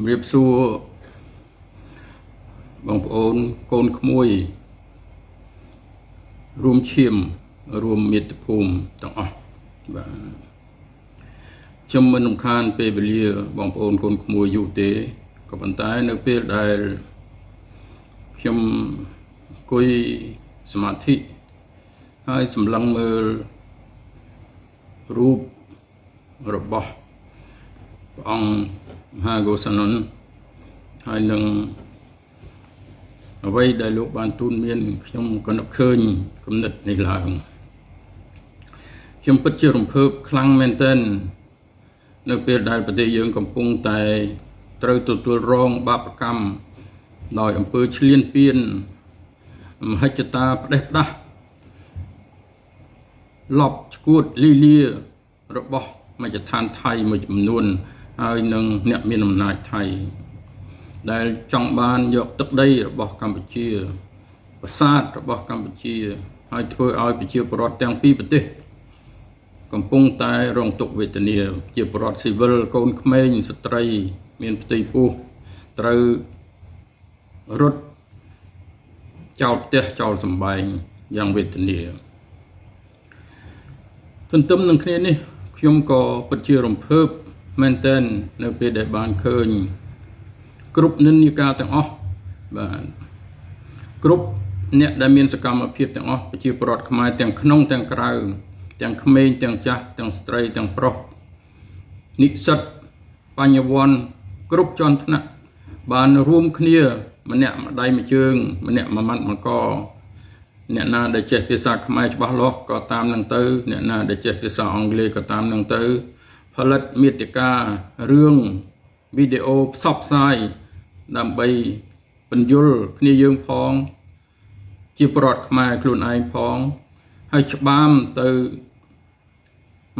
เรียบสู้บางโอนโกนขโมยรวมเชียมรวมมิตรภูมิต่างออกจำมันคานเปเบลียบางโอนโกนขโมยอยู่เตกับปันตายในเปได้จำกุยสมาธิให้สำลังมือรูประบอบองฮาโกสนนให้หนึ่งเอาไว้ได้ลูกบานตูนเมียนខ្ញុំក៏នឹកឃើញគំនិតនេះឡើងខ្ញុំពិតជារំភើបខ្លាំងមែនទែននៅពេលដែលប្រទេសយើងកំពុងតែត្រូវទទួលរងបាបកម្មដោយអំពើឈ្លានពានមហិច្ឆតាផ្ដេសផ្ដាស់លបឈួតលីលារបស់មជ្ឈដ្ឋានថៃមួយចំនួនហើយនឹងអ្នកមានអំណាចថៃដែលចង់បានយកទឹកដីរបស់កម្ពុជាប្រាសាទរបស់កម្ពុជាហើយធ្វើឲ្យប្រជាពលរដ្ឋទាំងពីរប្រទេសកំពុងតែរងទុក្ខវេទនាជាពលរដ្ឋស៊ីវិលកូនក្មេងស្ត្រីមានផ្ទៃពោះត្រូវរត់ចោលផ្ទះចោលសម្បែងយ៉ាងវេទនាទន្ទឹមនឹងគ្នានេះខ្ញុំក៏ពិតជារំភើបមែនទែននៅពេលដែលបានឃើញគ្រប់និន្នាការទាំងអស់បាទគ្រប់អ្នកដែលមានសកម្មភាពទាំងអស់ប្រជាពលរដ្ឋខ្មែរទាំងក្នុងទាំងក្រៅទាំងក្មេងទាំងចាស់ទាំងស្ត្រីទាំងប្រុសនិស្សិតបញ្ញវន្តគ្រប់ជាន់ថ្នាក់បានរួមគ្នាម្នាក់ម្ដាយមួយជើងម្នាក់មួយម៉ាត់មួយកអ្នកណាដែលចេះភាសាខ្មែរច្បាស់លាស់ក៏តាមនឹងទៅអ្នកណាដែលចេះភាសាអង់គ្លេសក៏តាមនឹងទៅផលិតមាតិការឿងវីដេអូផ្សព្វផ្សាយដើម្បីបញ្យលគ្នាយើងផងជាប្រវត្តិខ្មែរខ្លួនឯងផងហើយច្បាមទៅ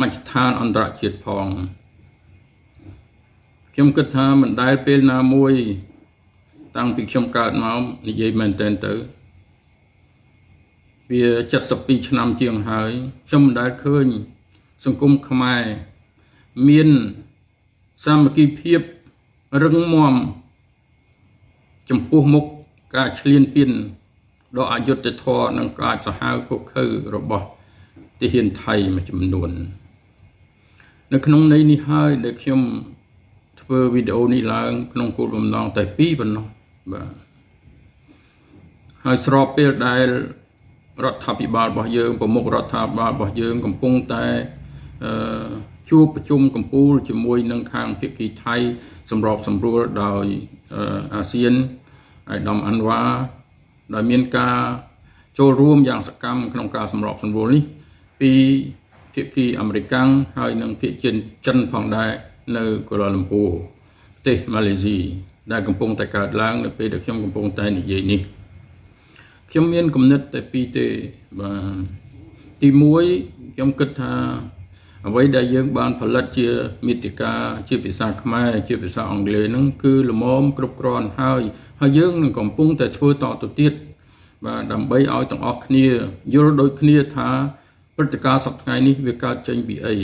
មជ្ឈដ្ឋានអន្តរជាតិផងខ្ញុំគិតថាមិនដែលពេលណាមួយតាំងពីខ្ញុំកើតមកនិយាយមែនទែនទៅវា72ឆ្នាំជាងហើយខ្ញុំមិនដែលឃើញសង្គមខ្មែរមានសាមគ្គីភាពរឹងមាំចំពោះមុខការឈ្លានពានដ៏អយុត្តិធម៌និងការសាហាវឃោរឃៅរបស់ទាហានថៃមួយចំនួននៅក្នុងន័យនេះហើយដែលខ្ញុំធ្វើវីដេអូនេះឡើងក្នុងគោលបំណងតែពីរប៉ុណ្ណោះបាទហើយស្របពេលដែលរដ្ឋាភិបាលរបស់យើងប្រមុខរដ្ឋាភិបាលរបស់យើងកំពុងតែជួបប្រជុំកំពូលជាមួយនឹងខាងភាគីថៃសម្របសម្រួលដោយអាស៊ានអាយដាមអាន់វ៉ាដែលមានការចូលរួមយ៉ាងសកម្មក្នុងការសម្របសម្រួលនេះពីភាគីអាមេរិកហើយនិងភាគីចិនផងដែរនៅកូឡាឡាំពូប្រទេសម៉ាឡេស៊ីដែលកំពុងតែកើតឡើងនៅពេលដែលខ្ញុំកំពុងតែនិយាយនេះខ្ញុំមានគំនិតតែពីរទេបាទទី1ខ្ញុំគិតថាអ្វីដែលយើងបានផលិតជាមាតិកាជាភាសាខ្មែរជាភាសាអង់គ្លេសហ្នឹងគឺល្មមគ្រប់គ្រាន់ហើយយើងនឹងកំពុងតែធ្វើតទៅទៀតបាទដើម្បីឲ្យទាំងអស់គ្នាយល់ដូចគ្នាថាព្រឹត្តិការណ៍សប្តាហ៍នេះវាកើតចេញពីអី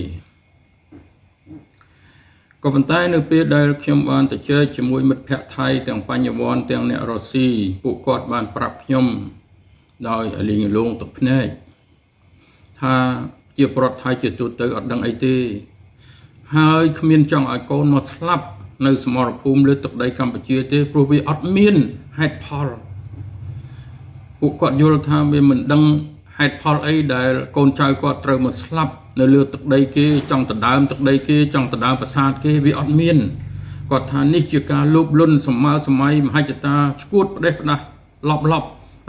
ក៏ប៉ុន្តែនៅពេលដែលខ្ញុំបានទៅជែកជាមួយមិត្តភ័ក្តិថៃទាំងបញ្ញវន្តទាំងអ្នករុស្ស៊ីពួកគាត់បានប្រាប់ខ្ញុំដោយលីងលងទឹកភ្នែកថាជាប្រវត្តិថៃជាទូទៅអត់ដឹងអីទេហើយគ្មានចង់ឲ្យកូនមកស្លាប់នៅសមរភូមិលើទឹកដីកម្ពុជាទេព្រោះវាអត់មានហេតុផលពួកគាត់យល់ថាវាមិនដឹងហេតុផលអីដែលកូនចៅគាត់ត្រូវមកស្លាប់នៅលើទឹកដីគេចង់ដណ្ដើមទឹកដីគេចង់ដណ្ដើមប្រាសាទគេវាអត់មានគាត់ថានេះជាការលោភលន់សម្មាសម័យមហិច្ឆតាឈួតផ្ដេសផ្ដាស់លប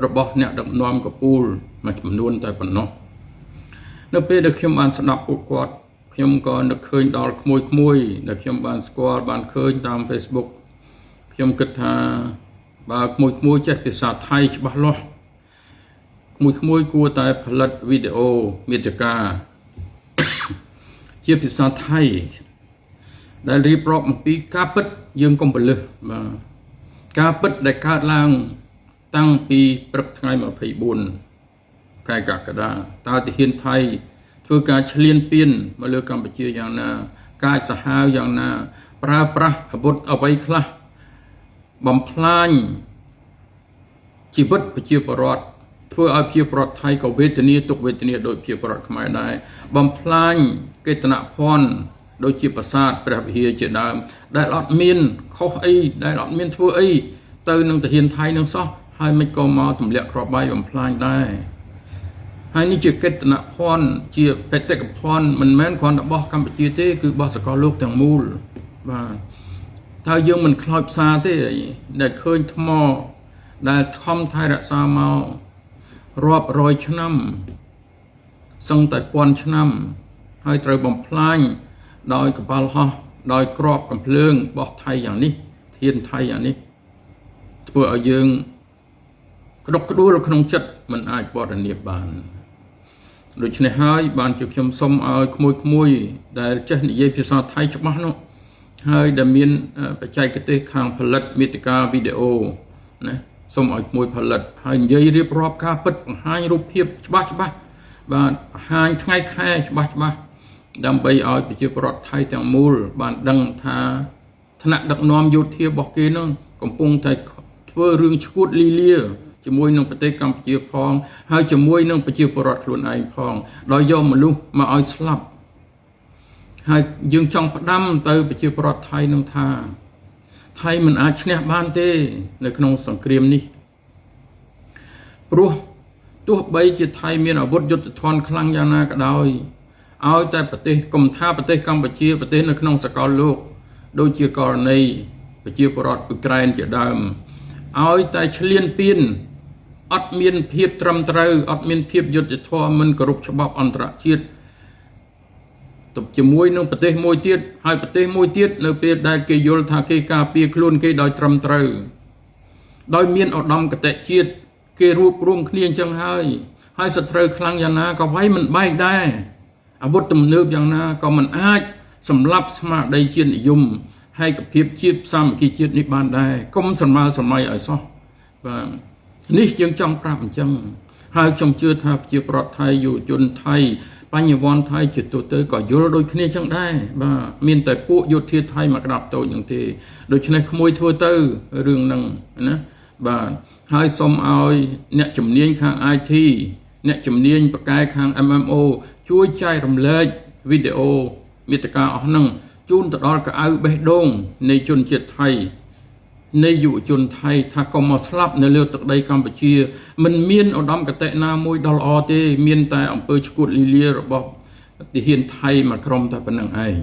របស់អ្នកដឹកនាំកពូលមួយចំនួនតែប៉ុណ្ណោះនៅពេលដែលខ្ញុំបានស្ដាប់ពួកគាត់ខ្ញុំក៏នឹកឃើញដល់ក្មួយដែលខ្ញុំបានស្គាល់បានឃើញតាម Facebook ខ្ញុំគិតថាបើក្មួយចេះភាសាថៃច្បាស់លាស់ក្មួយគួរតែផលិតវីដេអូមាតិកាជាភាសាថៃដែលរៀបរាប់អំពីការពិតយើងកុំពលឹះបាទការពិតដែលកើតឡើងតាំងពីព្រឹកថ្ងៃ24ខែកក្កដាតើទាហានថៃធ្វើការឈ្លានពានមកលើកម្ពុជាយ៉ាងណា កាយសាហាវយ៉ាងណាប្រើប្រាស់អាវុធអ្វីខ្លះបំផ្លាញជីវិតប្រជាពលរដ្ឋធ្វើឲ្យប្រជាពលរដ្ឋថៃក៏វេទនាទុកវេទនាដោយប្រជាពលរដ្ឋខ្មែរដែរបំផ្លាញកេតនភណ្ឌដូចជាប្រាសាទព្រះវិហារជាដើមដែលអត់មានខុសអីដែលអត់មានធ្វើអីទៅនឹងទាហានថៃនឹងសោះហើយមិនក៏មកទម្លាក់គ្រាប់បាយបំផ្លាញដែរហើយនេះជាកេតនភណ្ឌជាបេតិកភណ្ឌមិនមែនគ្រាន់តែរបស់កម្ពុជាទេគឺរបស់សកលលោកទាំងមូលបាទถ้าយើងមិនខ្លោចផ្សាទេដែលឃើញថ្មដែលខំថែរក្សាមករាប់រយឆ្នាំសឹងតែពាន់ឆ្នាំហើយត្រូវបំផ្លាញដោយកប៉ាល់ហោះដោយគ្រាប់កំភ្លើងរបស់ថៃយ៉ាងនេះធានថៃយ៉ាងនេះធ្វើឲ្យយើងក្តុកក្តួលក្នុងចិត្តមិនអាចពណ៌នាបានដូច្នេះហើយបានជាខ្ញុំសូមឲ្យក្មួយៗដែលចេះនិយាយភាសាថៃច្បាស់នោះហើយដែលមានបច្ចេកទេសខាងផលិតមាតិកាវីដេអូណាសូមឲ្យក្មួយផលិតហើយនិយាយរៀបរាប់ការពិតបង្ហាញរូបភាពច្បាស់បាទបង្ហាញថ្ងៃខែច្បាស់ដើម្បីឲ្យប្រជាពលរដ្ឋថៃទាំងមូលបានដឹងថាថ្នាក់ដឹកនាំយោធារបស់គេនឹងកំពុងតែធ្វើរឿងឈួតលីលាជាមួយនឹងប្រទេសកម្ពុជាផងហើយជាមួយនឹងប្រជាពលរដ្ឋខ្លួនឯងផងដោយយកមនុស្សមកឲ្យស្លាប់ហើយយើងចង់ផ្ដាំទៅប្រជាពលរដ្ឋថៃនឹងថាថៃមិនអាចឈ្នះបានទេនៅក្នុងសង្គ្រាមនេះព្រោះទោះបីជាថៃមានអាវុធយុទ្ធភ័ណ្ឌខ្លាំងយ៉ាងណាក៏ដោយឲ្យតែប្រទេសកុំថាប្រទេសកម្ពុជាប្រទេសនៅក្នុងសកលលោកដូចជាករណីប្រជាពលរដ្ឋអ៊ុក្រែនជាដើមឲ្យតែឈ្លានពានអត់មានភាពត្រឹមត្រូវអត់មានភាពយុត្តិធម៌មិនគោរពច្បាប់អន្តរជាតិទៅជាមួយនឹងប្រទេសមួយទៀតហើយប្រទេសមួយទៀតនៅពេលដែលគេយល់ថាគេការពារខ្លួនគេដោយត្រឹមត្រូវដោយមានឧត្តមគតិជាតិគេរួបរวมគ្នាអញ្ចឹងហើយសត្រូវខ្លាំងយ៉ាងណាក៏វាយមិនបែកដែរអាវុធទំនើបយ៉ាងណាក៏មិនអាចសម្លាប់ស្មារតីជាតិនិយមហើយកភាពជាតិសាមគ្គីជាតិនេះបានដែរកុំស្រមើស្រមៃឲ្យសោះបាទនេះយើងចង់ប្រាប់អញ្ចឹងហើយខ្ញុំជឿថាប្រជាពលរដ្ឋថៃយុវជនថៃបញ្ញវន្តថៃជាទូទៅក៏យល់ដូចគ្នាចឹងដែរបាទមានតែពួកយោធាថៃមកក្តាប់តូចហ្នឹងទេដូច្នេះក្មួយធ្វើទៅរឿងហ្នឹងណាបាទហើយសូមឲ្យអ្នកជំនាញខាង IT អ្នកជំនាញបកកែខាង MMO ជួយចែករំលែកវីដេអូមាតិកាអស់ហ្នឹងជូនទៅដល់កៅអៅបេះដូងនៃជនជាតិថៃនៃយុវជនថៃថាកុំមកស្លាប់នៅលើទឹកដីកម្ពុជាមិនមានឧត្តមគតិណាមួយដល់ល្អទេមានតែអំពើឈួតលីលារបស់ទាហានថៃមួយក្រុមតែប៉ុណ្្នឹងឯង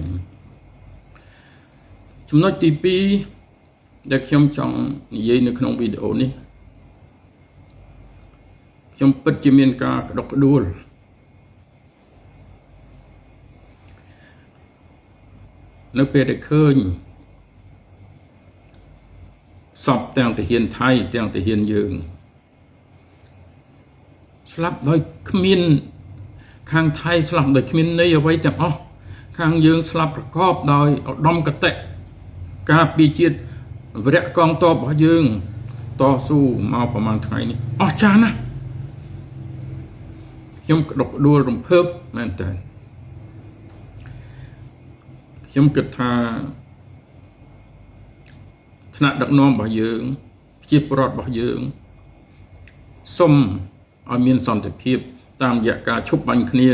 ចំណុចទី2ដែលខ្ញុំចង់និយាយនៅក្នុងវីដេអូនេះខ្ញុំពិតជាមានការក្តុកក្តួលនៅពេលដែលឃើញសពទាំងទាហានថៃទាំងទាហានយើងស្លាប់ដោយគ្មានខាងថៃស្លាប់ដោយគ្មានន័យអ្វីទាំងអស់ខាងយើងស្លាប់ប្រកបដោយឧត្តមគតិការពារជាតិវរៈកងទ័ពរបស់យើងតស៊ូមកប្រហែលថ្ងៃនេះអស្ចារ្យណាស់ខ្ញុំក្តុកក្តួលរំភើបមែនតើខ្ញុំគិតថាថ្នាក់ដឹកនាំរបស់យើងជាពលរដ្ឋរបស់យើងសូមឲ្យមានសន្តិភាពតាមរយៈការឈប់បាញ់គ្នា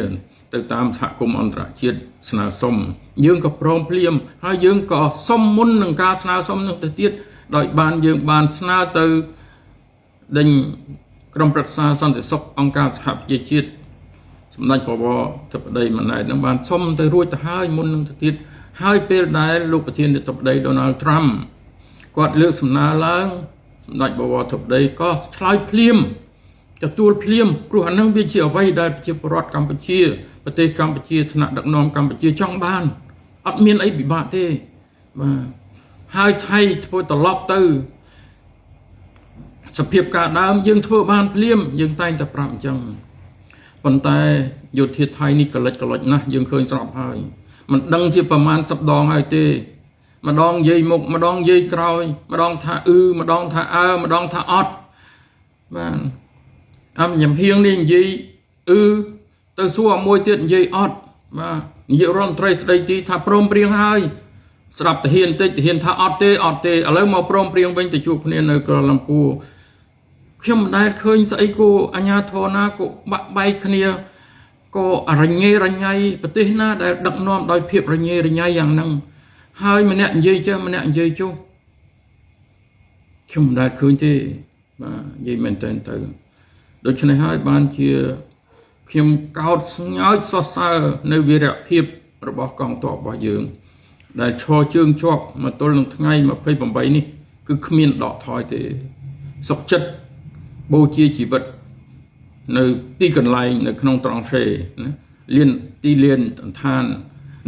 ទៅតាមសហគមន៍អន្តរជាតិស្នើសុំយើងក៏ព្រមភ្លាមហើយយើងក៏សុំមុននឹងការស្នើសុំនោះទៅទៀតដោយយើងបានស្នើទៅដេញក្រុមប្រឹក្សាសន្តិសុខអង្គការសហប្រជាជាតិសម្ដេចបវរធិបតីម៉ាណែតនឹងបានសុំទៅរួចទៅហើយមុននឹងទៅទៀតហើយពេលដែលលោកប្រធានាធិបតី Donald Trump គាត់លើកសំណើឡើងសម្ដេចបវរធិបតីក៏ឆ្លើយភ្លាមទទួលភ្លាមព្រោះអានឹងវាជាអ្វីដែលប្រជាពលរដ្ឋកម្ពុជាប្រទេសកម្ពុជាថ្នាក់ដឹកនាំកម្ពុជាចង់បានអត់មានអីពិបាកទេបាទហើយថៃធ្វើត្រឡប់ទៅសភាពការដើមយើងធ្វើបានភ្លាមយើងតែងតែប្រាប់អញ្ចឹងប៉ុន្តែយោធាថៃនេះកលិចណាស់យើងឃើញស្រាប់ហើយមិនដឹងជាប្រមាណ10ដងហើយទេម្ដងនិយាយមុខម្ដងនិយាយក្រោយម្ដងថាម្ដងថាម្ដងថាអត់បាទញ៉ាំហៀងនេះនិយាយទៅសួរមួយទៀតនិយាយអត់បាទ នាយករដ្ឋមន្ត្រីស្ដីទីថាព្រមព្រៀងហើយស្ដាប់ទាហានតិចទាហានថាអត់ទេឥឡូវមកព្រមព្រៀងវិញទៅជួបគ្នានៅក្រឡំពួរខ្ញុំមិនដែលឃើញស្អីគោអាញាធរណាក៏បាក់បែកគ្នាក៏រញ៉េរញ៉ៃប្រទេសណាដែលដឹកនាំដោយភាពរញ៉េរញ៉ៃយ៉ាងហ្នឹងហើយម្នាក់និយាយចេះម្នាក់និយាយចុះខ្ញុំមិនដែលឃើញទេបាទនិយាយមែនតើទៅដូច្នេះហើយបានជាខ្ញុំកោតស្ងើចសរសើរនៅវីរភាពរបស់កងទ័ពរបស់យើងដែលឈរជើងជាប់មកទល់នឹងថ្ងៃ28នេះគឺគ្មានដកថយទេសុខចិត្តបូជាជីវិតនៅទីកន្លែងនៅក្នុងត្រង់សេណាលៀនទីលានឋាន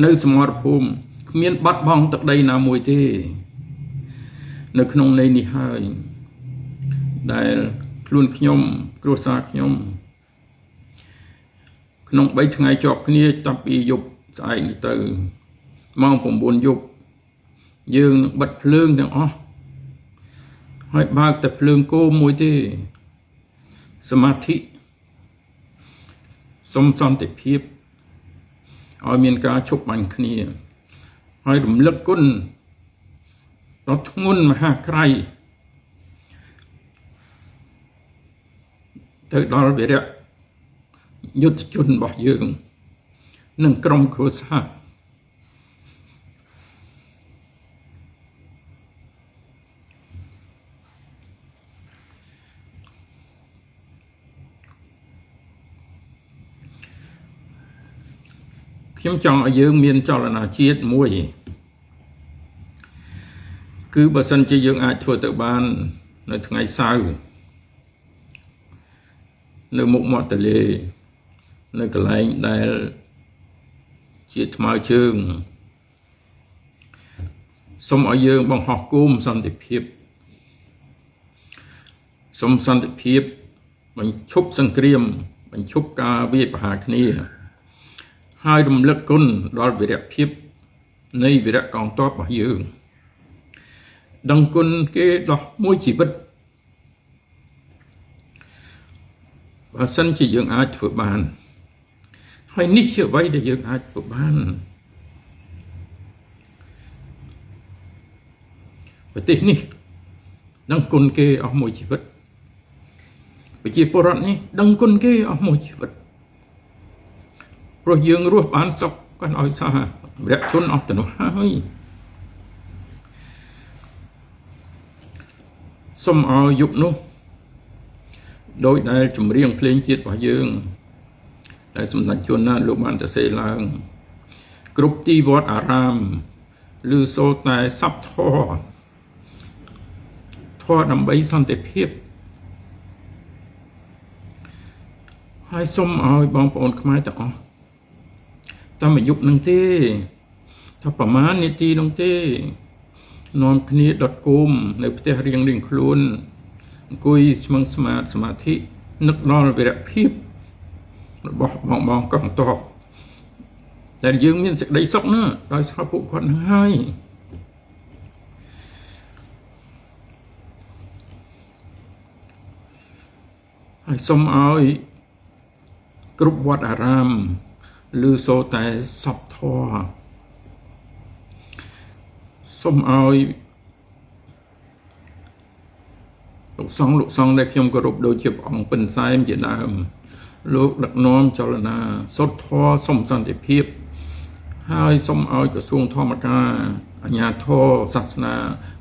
នៅសមរភូមិគ្មានបាត់បង់ទឹកដីណាមួយទេនៅក្នុងន័យនេះហើយដែលខ្លួនខ្ញុំគ្រួសារខ្ញុំក្នុង3ថ្ងៃជាប់គ្នាតាំងពីយប់ស្អែកនេះទៅម៉ោង9យប់យើងនឹងបិទភ្លើងទាំងអស់ហើយបើកតែភ្លើងគោមមួយទេសមាធិសុំសន្តិភាពឲ្យមានការឈប់បាញ់គ្នាហើយរំលឹកគុណដ៏ធ្ងន់មហាក្រៃទៅដល់វីរៈយុទ្ធជនរបស់យើងនិងក្រុមគ្រួសារខ្ញុំចង់ឲ្យយើងមានចលនាជាតិមួយគឺបើសិនជាយើងអាចធ្វើទៅបាននៅថ្ងៃសៅរ៍នៅមុខមាត់ទន្លេនៅកន្លែងដែលជាថ្មើរជើងសូមឲ្យយើងបង្ហោះគោមសន្តិភាពសូមសន្តិភាពបញ្ឈប់សង្គ្រាមបញ្ឈប់ការវាយប្រហារគ្នាហើយរំលឹកគុណដល់វីរភាពនៃវីរៈកងទ័ពរបស់យើងដឹងគុណគេដល់មួយជីវិតបើសិនជាយើងអាចធ្វើបានហើយនេះជាអ្វីដែលយើងអាចធ្វើបានប្រទេសនេះដឹងគុណគេអស់មួយជីវិតប្រជាពលរដ្ឋនេះដឹងគុណគេអស់មួយជីវិតព្រោះយើងរស់បានសុខកាន់ឲ្យសារវីរៈជនអស់ទៅនោះហើយសូមឲ្យយុគនោះដោយដែលចម្រៀងភ្លេងជាតិរបស់យើងដែលសម្ដេចជួនណាតលោកបានទៅសេឡើងគ្រប់ទីវត្តអារាមឬសូរតែស័ព្ទធម៌ដើម្បីសន្តិភាពហើយសូមឲ្យបងប្អូនខ្មែរទាំងអស់តាមអាយុនឹងទេថាប្រមាណនាទីនឹងទេនាំគ្នាដុតគោមនៅផ្ទះរៀងខ្លួនអង្គុយស្មឹងស្មាតសមាធិនឹកដល់វីរភាពរបស់បងកងទ័ពដែលយើងមានសេចក្តីសុខណាស់ដោយសារពួកគាត់នឹងហើយសូមឲ្យគ្រប់វត្តអារាមឬសូរតែសពធម៌សូមឲ្យលោកសង្ឃដែលខ្ញុំគោរពដូចជាព្រះអង្គពិនសែមជាដើមលោកដឹកនាំចលនាសុទ្ធធម៌សុំសន្តិភាពហើយសូមឲ្យក្រសួងធម្មការអាជ្ញាធរសាសនា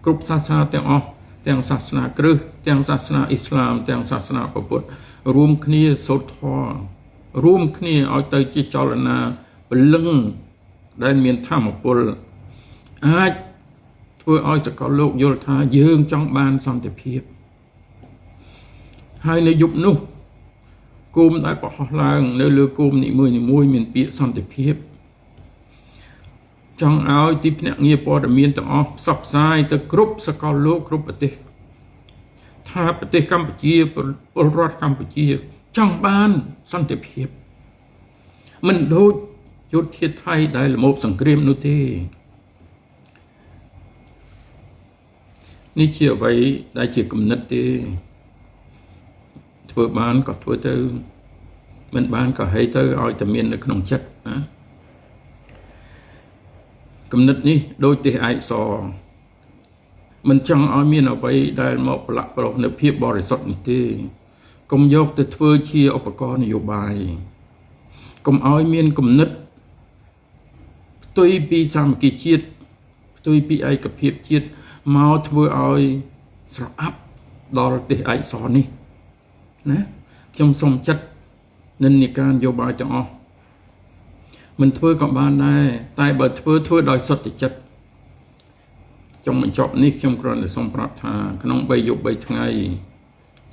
គ្រប់សាសនាទាំងអស់ទាំងសាសនាគ្រិស្តទាំងសាសនាអ៊ីស្លាមទាំងសាសនាពុទ្ធរួមគ្នាសុទ្ធធម៌រួមគ្នាឲ្យទៅជាចលនាពលឹងដែលមានធម៌ពលអាចធ្វើឲ្យសកលលោកយល់ថាយើងចង់បានសន្តិភាពហើយនៅយុគនោះគោមដែលប្រហោះឡើងនៅលើគោមនីមួយមានពាក្យសន្តិភាពចង់ឲ្យទីភ្នាក់ងារព័ត៌មានទាំងអស់ផ្សព្វផ្សាយទៅគ្រប់សកលលោកគ្រប់ប្រទេសថាប្រទេសកម្ពុជាពលរដ្ឋកម្ពុជាចង់បានសន្តិភាពមិនដូចយុទ្ធធាតុថៃដែលលមោបសង្គ្រាមនោះទេនេះជាអ្វីដែលជាគំនិតទេធ្វើបានក៏ធ្វើទៅមិនបានក៏ហីទៅឲ្យតែមាននៅក្នុងចិត្តណា គំនិតនេះដូចទេឯកសមិនចង់ឲ្យមានអ្វីដែលមកប្រឡាក់ប្រឡោះនៅភាពបរិសុទ្ធនេះទេកុំយកទៅធ្វើជាឧបករណ៍នយោបាយកុំឲ្យមានគំនិតផ្ទុយពីសាមគ្គីជាតិផ្ទុយពីឯកភាពជាតិមកធ្វើឲ្យស្រអាប់ដល់ទេឯកសនេះណាខ្ញុំសូមចិត្តនិន្នាការនយោបាយទាំងអស់មិនធ្វើក៏បានដែរតែបើធ្វើដោយសុទ្ធចិត្តចុងបញ្ចប់នេះខ្ញុំគ្រាន់តែសូមប្រាប់ថាក្នុង3យប់3ថ្ងៃ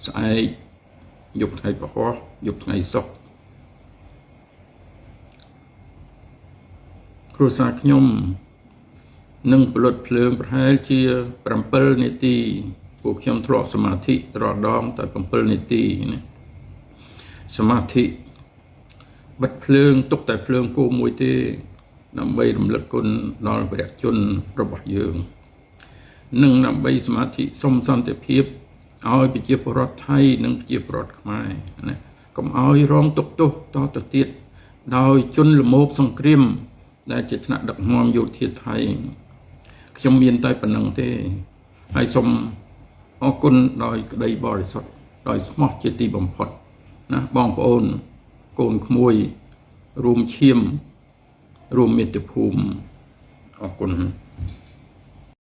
ស្អែកយប់ថ្ងៃពហុយប់ថ្ងៃសុក្រគ្រួសារខ្ញុំនឹងផលិតភ្លើងប្រហែលជា7នាទីពួកខ្ញុំធ្លាប់សមាធិរាល់ដងតែ7នាទីណាសមាធិបិទភ្លើងទុកតែភ្លើងគោមួយទេដើម្បីរំលឹកគុណដល់ព្រះជន្មរបស់យើងនិងដើម្បីសមាធិសុំសន្តិភាពឲ្យប្រជាពលរដ្ឋថៃនិងប្រជាពលរដ្ឋខ្មែរណាកុំឲ្យរងទុក្ខទោសតទៅទៀតដោយជនល្មោបសង្គ្រាមដែលជាថ្នាក់ដឹកនាំយោធាថៃខ្ញុំមានតែប៉ុណ្្នឹងទេហើយសូមអរគុណដោយក្តីបរិសុទ្ធដោយស្មោះជាទីបំផុតណាបងប្អូនកូនក្មួយរួមឈាមរួមមាតុភូមិអរគុណ